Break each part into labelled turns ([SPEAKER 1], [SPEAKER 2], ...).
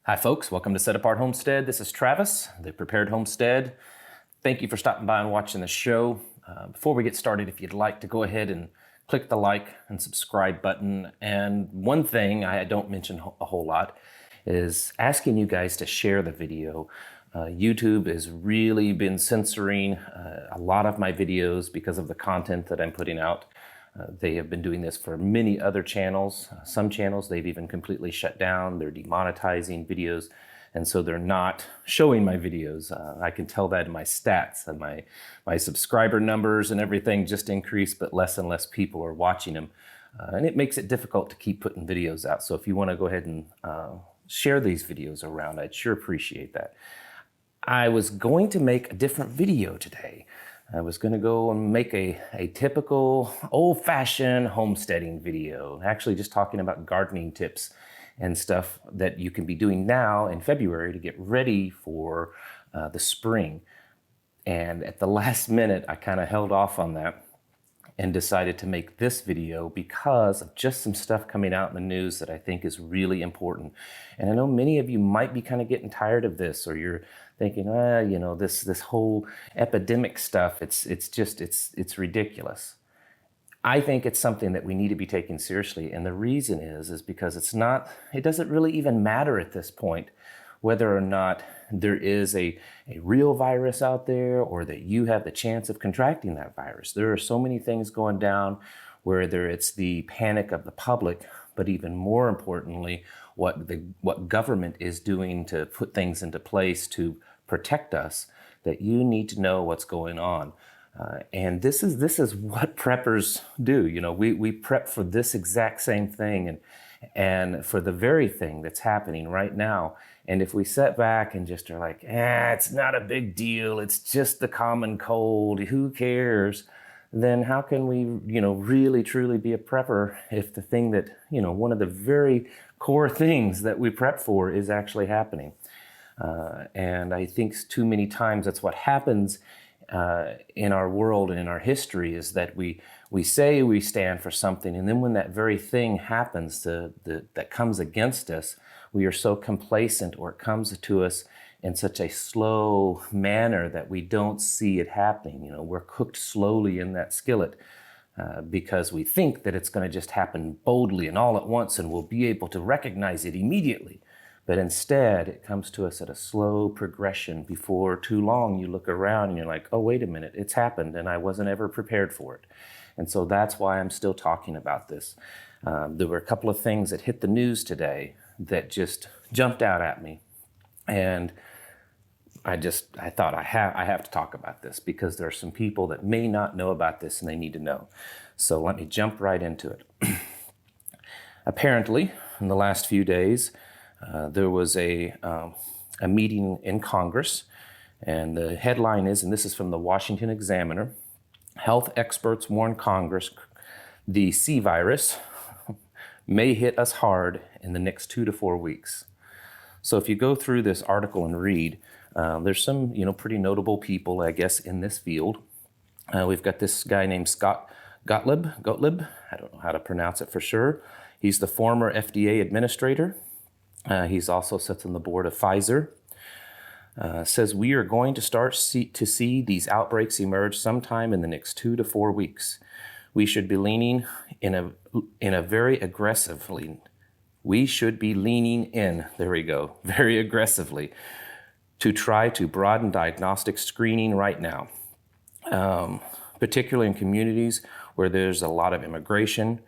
[SPEAKER 1] Hi folks, welcome to Set Apart Homestead. This is Travis, the Prepared Homestead. Thank you for stopping by and watching the show. Before we get started, if you'd like to go ahead and click the like and subscribe button. And one thing I don't mention a whole lot is asking you guys to share the video. YouTube has really been censoring a lot of my videos because of the content that I'm putting out. They have been doing this for many other channels. Some channels they've even completely shut down. They're demonetizing videos, and so they're not showing my videos. I can tell that in my stats, and my subscriber numbers and everything just increased, but less and less people are watching them. And it makes it difficult to keep putting videos out. So if you want to go ahead and share these videos around, I'd sure appreciate that. I was going to make a different video today. I was going to go and make a typical old-fashioned homesteading video, actually just talking about gardening tips and stuff that you can be doing now in February to get ready for the spring. And at the last minute, I kind of held off on that and decided to make this video because of just some stuff coming out in the news that I think is really important. And I know many of you might be kind of getting tired of this, or you're thinking, this whole epidemic stuff, it's ridiculous. I think it's something that we need to be taking seriously, and the reason is because it doesn't really even matter at this point whether or not there is a real virus out there or that you have the chance of contracting that virus. There are so many things going down, whether it's the panic of the public, but even more importantly, what government is doing to put things into place to protect us, that you need to know what's going on. And this is what preppers do. You know, we prep for this exact same thing and for the very thing that's happening right now. And if we sit back and just are like, it's not a big deal, it's just the common cold, who cares? Then how can we, really truly be a prepper if the thing that, one of the very core things that we prep for is actually happening? And I think too many times that's what happens in our world and in our history, is that we say we stand for something, and then when that very thing happens that comes against us, we are so complacent, or it comes to us in such a slow manner that we don't see it happening. We're cooked slowly in that skillet because we think that it's going to just happen boldly and all at once, and we'll be able to recognize it immediately. But instead, it comes to us at a slow progression. Before too long, you look around and you're like, oh, wait a minute, it's happened, and I wasn't ever prepared for it. And so that's why I'm still talking about this. There were a couple of things that hit the news today that just jumped out at me. And I thought I have to talk about this because there are some people that may not know about this and they need to know. So let me jump right into it. Apparently, in the last few days, there was a meeting in Congress, and the headline is, and this is from the Washington Examiner, health experts warn Congress the C virus may hit us hard in the next 2 to 4 weeks. So if you go through this article and read, there's some pretty notable people, I guess, in this field. We've got this guy named Scott Gottlieb. I don't know how to pronounce it for sure. He's the former FDA administrator. He's also sits on the board of Pfizer. Says we are going to start to see these outbreaks emerge sometime in the next 2 to 4 weeks. We should be leaning very aggressively to try to broaden diagnostic screening right now, particularly in communities where there's a lot of immigration,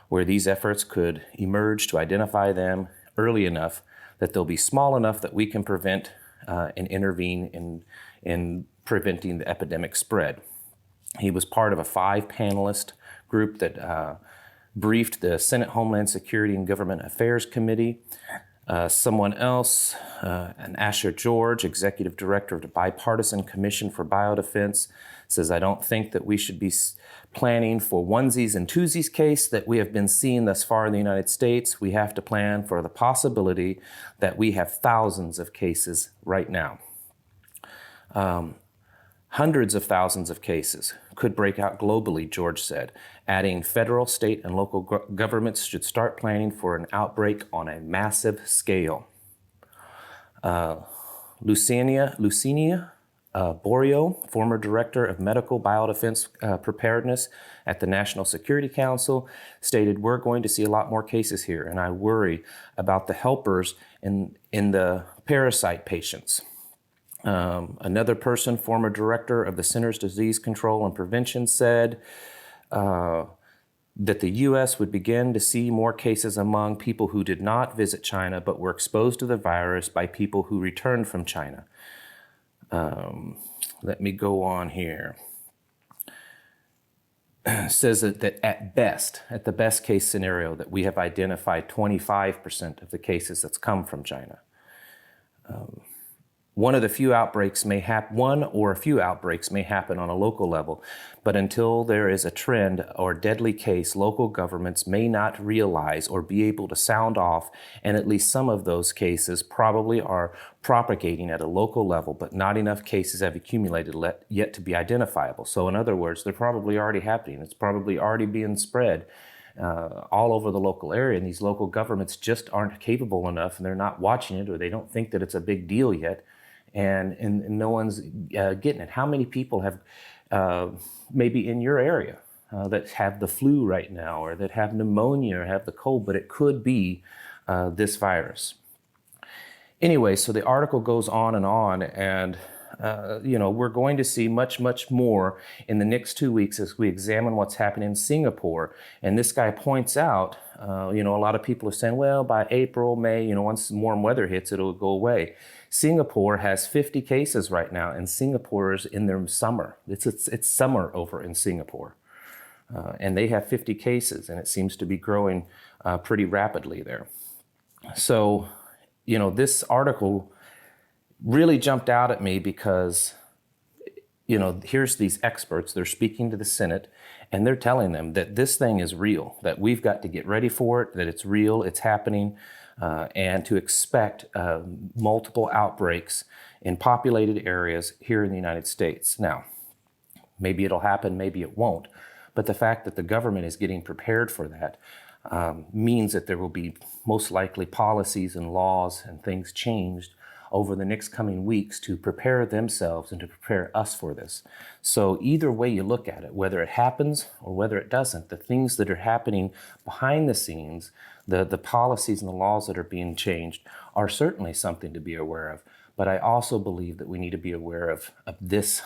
[SPEAKER 1] where these efforts could emerge to identify them early enough that they'll be small enough that we can prevent and intervene in preventing the epidemic spread. He was part of a 5-panelist group that briefed the Senate Homeland Security and Government Affairs Committee. Someone else, an Asher George, executive director of the Bipartisan Commission for Biodefense, says, I don't think that we should be planning for onesies and twosies case that we have been seeing thus far in the United States. We have to plan for the possibility that we have thousands of cases right now. Hundreds of thousands of cases could break out globally, George said, adding federal, state, and local governments should start planning for an outbreak on a massive scale. Lucinia Borio, former director of medical biodefense preparedness at the National Security Council, stated, "We're going to see a lot more cases here, and I worry about the helpers in the parasite patients." Another person, former director of the Centers for Disease Control and Prevention, said that the U.S. would begin to see more cases among people who did not visit China but were exposed to the virus by people who returned from China. Let me go on here. Says that at the best case scenario, that we have identified 25% of the cases that's come from China. One or a few outbreaks may happen on a local level, but until there is a trend or deadly case, local governments may not realize or be able to sound off, and at least some of those cases probably are propagating at a local level, but not enough cases have accumulated yet to be identifiable. So in other words, they're probably already happening. It's probably already being spread all over the local area, and these local governments just aren't capable enough, and they're not watching it, or they don't think that it's a big deal yet. And no one's getting it. How many people have maybe in your area that have the flu right now, or that have pneumonia, or have the cold, but it could be this virus. Anyway, so the article goes on, and we're going to see much, much more in the next 2 weeks as we examine what's happening in Singapore. And this guy points out, a lot of people are saying, well, by April, May, once warm weather hits, it'll go away. Singapore has 50 cases right now, and Singapore is in their summer. It's summer over in Singapore. And they have 50 cases, and it seems to be growing pretty rapidly there. So, this article really jumped out at me because, here's these experts, they're speaking to the Senate, and they're telling them that this thing is real, that we've got to get ready for it, that it's real, it's happening, and to expect multiple outbreaks in populated areas here in the United States. Now, maybe it'll happen, maybe it won't, but the fact that the government is getting prepared for that means that there will be most likely policies and laws and things changed over the next coming weeks to prepare themselves and to prepare us for this. So either way you look at it, whether it happens or whether it doesn't, the things that are happening behind the scenes, the policies and the laws that are being changed are certainly something to be aware of. But I also believe that we need to be aware of this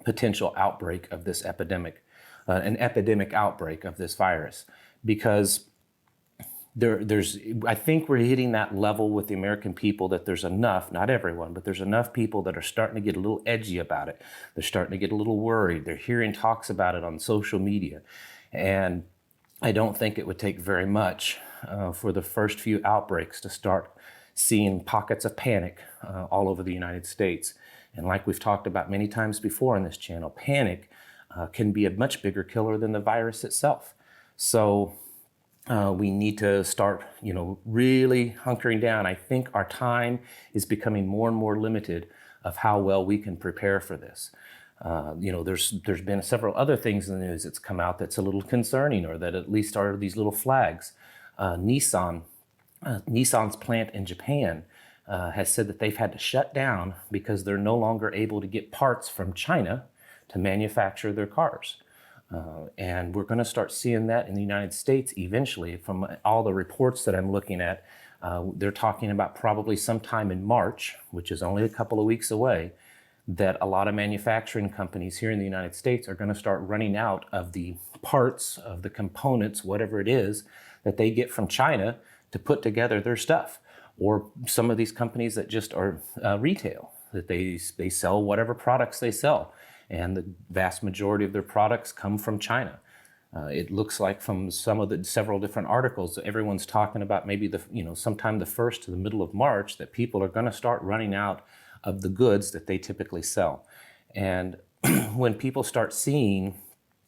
[SPEAKER 1] potential outbreak of this epidemic, an epidemic outbreak of this virus, because I think we're hitting that level with the American people that there's enough, not everyone, but there's enough people that are starting to get a little edgy about it. They're starting to get a little worried. They're hearing talks about it on social media. And I don't think it would take very much for the first few outbreaks to start seeing pockets of panic all over the United States. And like we've talked about many times before on this channel, panic can be a much bigger killer than the virus itself. So we need to start, really hunkering down. I think our time is becoming more and more limited of how well we can prepare for this. There's been several other things in the news that's come out that's a little concerning, or that at least are these little flags. Nissan's plant in Japan has said that they've had to shut down because they're no longer able to get parts from China to manufacture their cars. And we're going to start seeing that in the United States eventually. From all the reports that I'm looking at, they're talking about probably sometime in March, which is only a couple of weeks away, that a lot of manufacturing companies here in the United States are going to start running out of the parts, of the components, whatever it is, that they get from China to put together their stuff. Or some of these companies that just are retail, that they sell whatever products they sell. And the vast majority of their products come from China. It looks like from some of the several different articles, everyone's talking about maybe sometime the 1st to the middle of March, that people are going to start running out of the goods that they typically sell. And when people start seeing,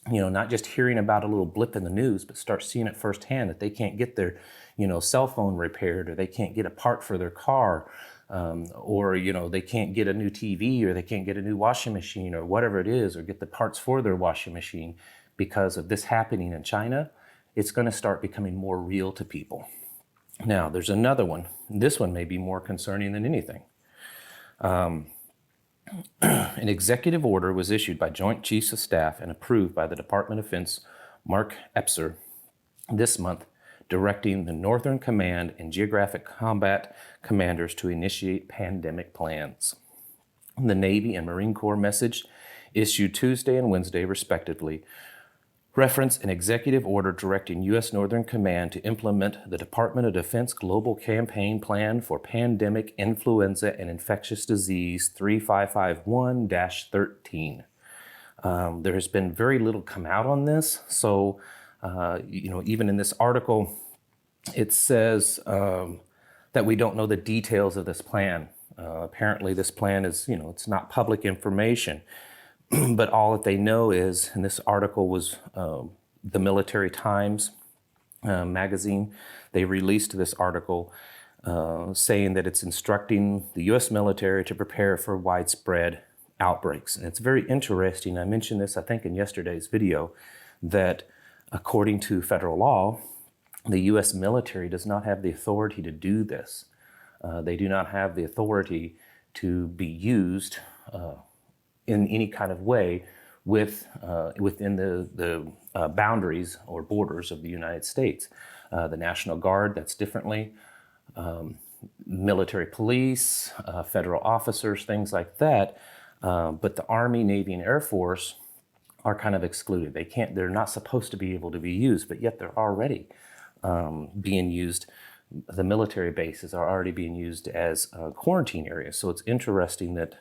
[SPEAKER 1] not just hearing about a little blip in the news, but start seeing it firsthand, that they can't get their, cell phone repaired, or they can't get a part for their car, or they can't get a new TV, or they can't get a new washing machine, or whatever it is, or get the parts for their washing machine because of this happening in China, it's going to start becoming more real to people. Now, there's another one. This one may be more concerning than anything. An executive order was issued by Joint Chiefs of Staff and approved by the Department of Defense Mark Epser this month, directing the Northern Command and Geographic Combat Commanders to initiate pandemic plans. The Navy and Marine Corps message, issued Tuesday and Wednesday respectively, reference an executive order directing U.S. Northern Command to implement the Department of Defense Global Campaign Plan for Pandemic Influenza and Infectious Disease 3551-13. There has been very little come out on this. So, even in this article, it says that we don't know the details of this plan. Apparently this plan is, it's not public information, but all that they know is, and this article was the Military Times magazine. They released this article saying that it's instructing the U.S. military to prepare for widespread outbreaks. And it's very interesting. I mentioned this, I think, in yesterday's video, that according to federal law, the U.S. military does not have the authority to do this. They do not have the authority to be used in any kind of way within the boundaries or borders of the United States. The National Guard, that's differently. Military police, federal officers, things like that. But the Army, Navy, and Air Force are kind of excluded. They're not supposed to be able to be used, but yet they're already being used. The military bases are already being used as quarantine areas. So it's interesting that,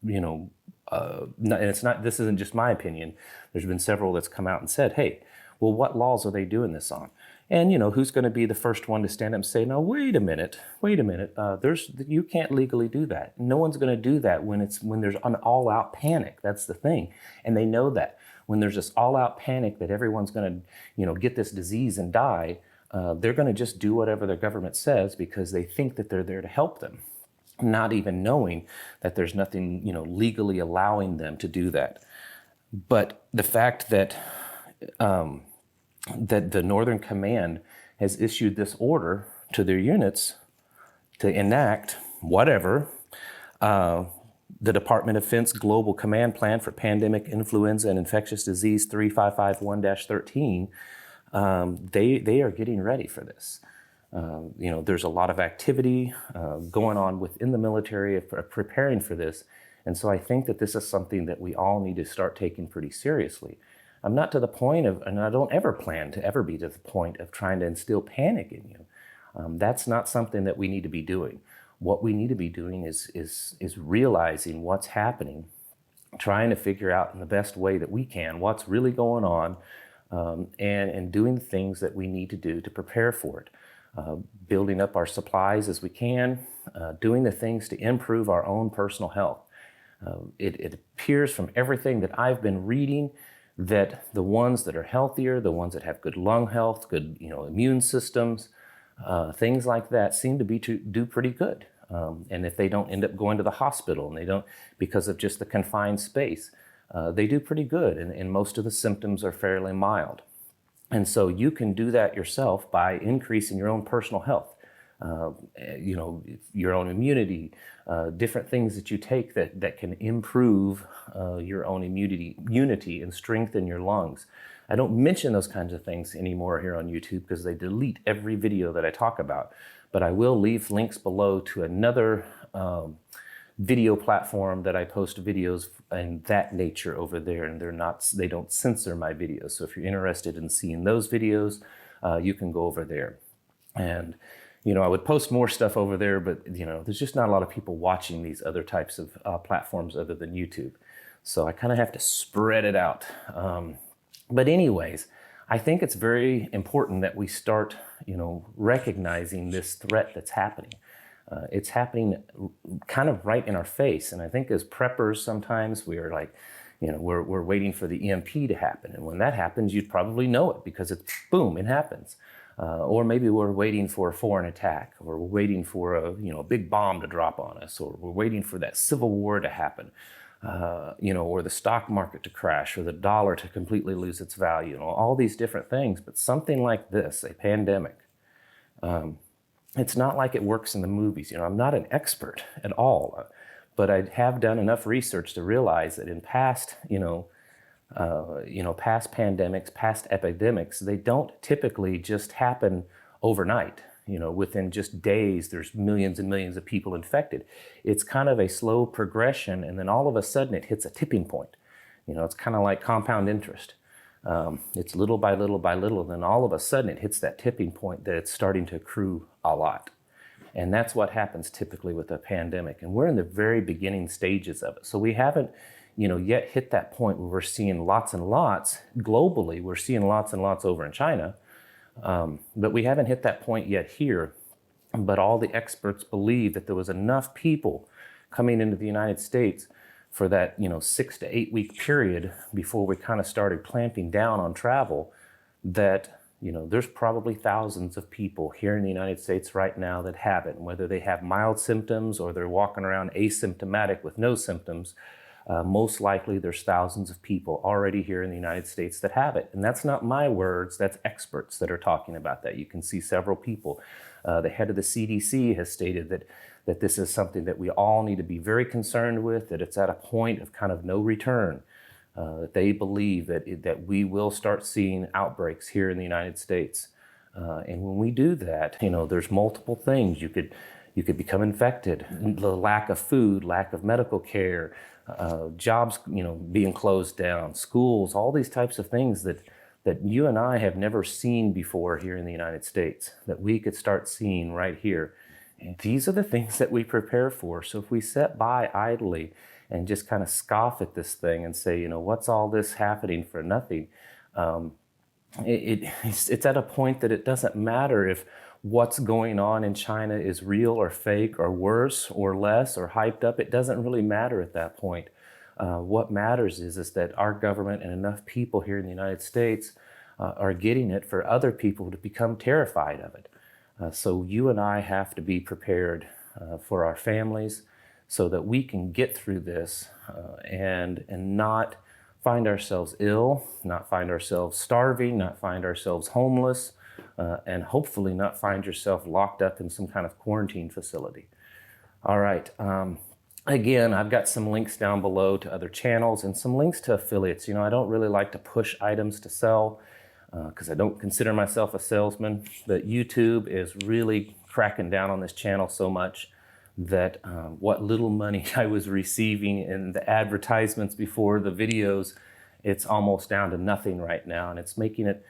[SPEAKER 1] and this isn't just my opinion. There's been several that's come out and said, hey, well, what laws are they doing this on? And, who's going to be the first one to stand up and say, no, wait a minute. You can't legally do that. No one's going to do that when there's an all-out panic. That's the thing. And they know that. When there's this all-out panic that everyone's going to, get this disease and die, they're going to just do whatever their government says because they think that they're there to help them, not even knowing that there's nothing, legally allowing them to do that. But the fact that that the Northern Command has issued this order to their units to enact whatever, the Department of Defense Global Command Plan for Pandemic Influenza and Infectious Disease 3551-13, they are getting ready for this. There's a lot of activity going on within the military preparing for this. And so I think that this is something that we all need to start taking pretty seriously. I'm not to the point of, and I don't ever plan to ever be to the point of trying to instill panic in you. That's not something that we need to be doing. What we need to be doing is realizing what's happening, trying to figure out in the best way that we can what's really going on, and doing the things that we need to do to prepare for it. Building up our supplies as we can, doing the things to improve our own personal health. It appears from everything that I've been reading that the ones that are healthier, the ones that have good lung health, good immune systems, things like that seem to do pretty good. And if they don't end up going to the hospital and they don't, because of just the confined space, they do pretty good. And most of the symptoms are fairly mild. And so you can do that yourself by increasing your own personal health. Your own immunity, different things that you take that can improve your own immunity and strengthen your lungs. I don't mention those kinds of things anymore here on YouTube because they delete every video that I talk about. But I will leave links below to another video platform that I post videos and that nature over there, and they don't censor my videos. So if you're interested in seeing those videos, you can go over there. And I would post more stuff over there, but there's just not a lot of people watching these other types of platforms other than YouTube. So I kind of have to spread it out. But anyways, I think it's very important that we start, recognizing this threat that's happening. It's happening kind of right in our face. And I think as preppers, sometimes we are like, we're waiting for the EMP to happen. And when that happens, you'd probably know it because it's boom, it happens. Or maybe we're waiting for a foreign attack, or we're waiting for a big bomb to drop on us, or we're waiting for that civil war to happen, or the stock market to crash, or the dollar to completely lose its value, all these different things. But something like this, a pandemic, it's not like it works in the movies. I'm not an expert at all, but I have done enough research to realize that in past, past pandemics, past epidemics, they don't typically just happen overnight. Within just days, there's millions and millions of people infected. It's kind of a slow progression, and then all of a sudden it hits a tipping point. It's kind of like compound interest. It's little by little by little, and then all of a sudden it hits that tipping point that it's starting to accrue a lot. And that's what happens typically with a pandemic. And we're in the very beginning stages of it. So we haven't, yet hit that point where we're seeing lots and lots globally. We're seeing lots and lots over in China, but we haven't hit that point yet here. But all the experts believe that there was enough people coming into the United States for that, 6 to 8 week period before we kind of started clamping down on travel, that there's probably thousands of people here in the United States right now that have it. And whether they have mild symptoms or they're walking around asymptomatic with no symptoms, most likely there's thousands of people already here in the United States that have it. And that's not my words, that's experts that are talking about that. You can see several people. The head of the CDC has stated that this is something that we all need to be very concerned with, that it's at a point of kind of no return. That they believe that we will start seeing outbreaks here in the United States. And when we do that, there's multiple things. You could become infected, the lack of food, lack of medical care, jobs, being closed down, schools, all these types of things that you and I have never seen before here in the United States, that we could start seeing right here. And these are the things that we prepare for. So if we sit by idly and just kind of scoff at this thing and say, what's all this happening for nothing? It's at a point that it doesn't matter if what's going on in China is real or fake or worse or less or hyped up. It doesn't really matter at that point. What matters is that our government and enough people here in the United States are getting it for other people to become terrified of it. So you and I have to be prepared for our families, so that we can get through this and not find ourselves ill, not find ourselves starving, not find ourselves homeless, and hopefully not find yourself locked up in some kind of quarantine facility. All right. Again, I've got some links down below to other channels and some links to affiliates. I don't really like to push items to sell because I don't consider myself a salesman, but YouTube is really cracking down on this channel so much that what little money I was receiving in the advertisements before the videos, it's almost down to nothing right now. And it's making it,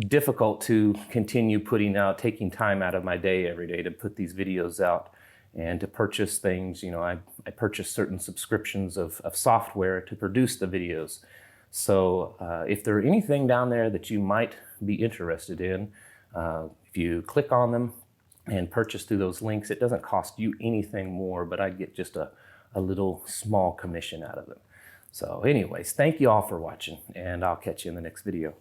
[SPEAKER 1] difficult to continue taking time out of my day every day to put these videos out and to purchase things. I purchase certain subscriptions of software to produce the videos. So if there's anything down there that you might be interested in, if you click on them and purchase through those links, it doesn't cost you anything more, but I get just a little small commission out of them. So anyways, thank you all for watching, and I'll catch you in the next video.